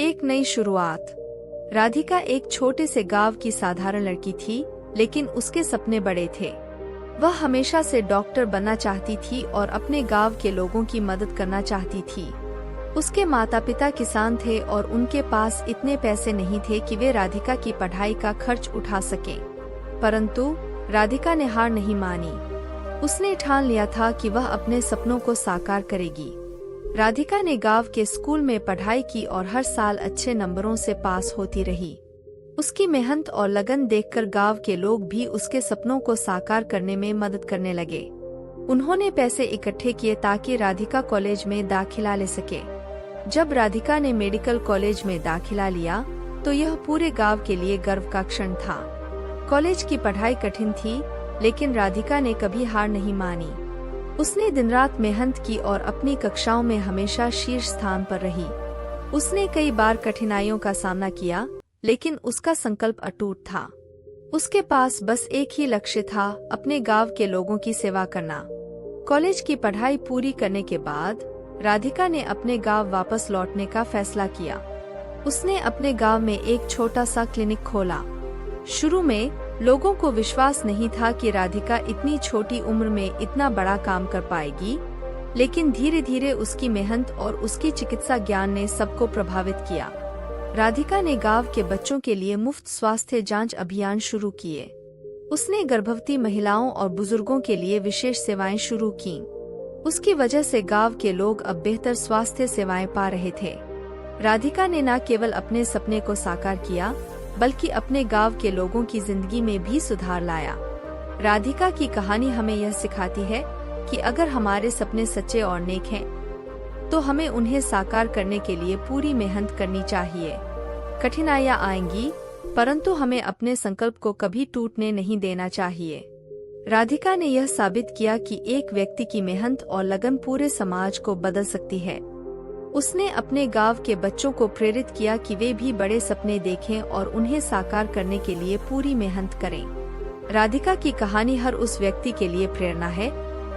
एक नई शुरुआत। राधिका एक छोटे से गांव की साधारण लड़की थी, लेकिन उसके सपने बड़े थे। वह हमेशा से डॉक्टर बनना चाहती थी और अपने गांव के लोगों की मदद करना चाहती थी। उसके माता पिता किसान थे और उनके पास इतने पैसे नहीं थे कि वे राधिका की पढ़ाई का खर्च उठा सकें। परंतु राधिका ने हार नहीं मानी। उसने ठान लिया था कि वह अपने सपनों को साकार करेगी। राधिका ने गांव के स्कूल में पढ़ाई की और हर साल अच्छे नंबरों से पास होती रही। उसकी मेहनत और लगन देखकर गांव के लोग भी उसके सपनों को साकार करने में मदद करने लगे। उन्होंने पैसे इकट्ठे किए ताकि राधिका कॉलेज में दाखिला ले सके। जब राधिका ने मेडिकल कॉलेज में दाखिला लिया तो यह पूरे गांव के लिए गर्व का क्षण था। कॉलेज की पढ़ाई कठिन थी, लेकिन राधिका ने कभी हार नहीं मानी। उसने दिन रात मेहनत की और अपनी कक्षाओं में हमेशा शीर्ष स्थान पर रही। उसने कई बार कठिनाइयों का सामना किया, लेकिन उसका संकल्प अटूट था। उसके पास बस एक ही लक्ष्य था, अपने गांव के लोगों की सेवा करना। कॉलेज की पढ़ाई पूरी करने के बाद राधिका ने अपने गांव वापस लौटने का फैसला किया। उसने अपने गांव में एक छोटा सा क्लिनिक खोला। शुरू में लोगों को विश्वास नहीं था कि राधिका इतनी छोटी उम्र में इतना बड़ा काम कर पाएगी, लेकिन धीरे धीरे उसकी मेहनत और उसकी चिकित्सा ज्ञान ने सबको प्रभावित किया। राधिका ने गांव के बच्चों के लिए मुफ्त स्वास्थ्य जांच अभियान शुरू किए। उसने गर्भवती महिलाओं और बुजुर्गों के लिए विशेष सेवाएं शुरू कीं। उसकी वजह से गांव के लोग अब बेहतर स्वास्थ्य सेवाएं पा रहे थे। राधिका ने न केवल अपने सपने को साकार किया, बल्कि अपने गांव के लोगों की जिंदगी में भी सुधार लाया। राधिका की कहानी हमें यह सिखाती है कि अगर हमारे सपने सच्चे और नेक हैं, तो हमें उन्हें साकार करने के लिए पूरी मेहनत करनी चाहिए। कठिनाइयां आएंगी, परंतु हमें अपने संकल्प को कभी टूटने नहीं देना चाहिए। राधिका ने यह साबित किया कि एक व्यक्ति की मेहनत और लगन पूरे समाज को बदल सकती है। उसने अपने गांव के बच्चों को प्रेरित किया कि वे भी बड़े सपने देखें और उन्हें साकार करने के लिए पूरी मेहनत करें। राधिका की कहानी हर उस व्यक्ति के लिए प्रेरणा है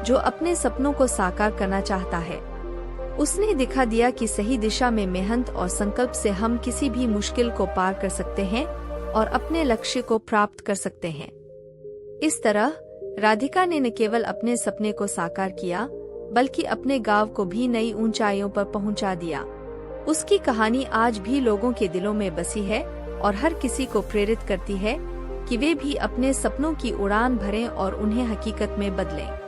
जो अपने सपनों को साकार करना चाहता है। उसने दिखा दिया कि सही दिशा में मेहनत और संकल्प से हम किसी भी मुश्किल को पार कर सकते हैं और अपने लक्ष्य को प्राप्त कर सकते हैं। इस तरह राधिका ने न केवल अपने सपने को साकार किया, बल्कि अपने गांव को भी नई ऊंचाइयों पर पहुंचा दिया। उसकी कहानी आज भी लोगों के दिलों में बसी है और हर किसी को प्रेरित करती है कि वे भी अपने सपनों की उड़ान भरें और उन्हें हकीकत में बदलें।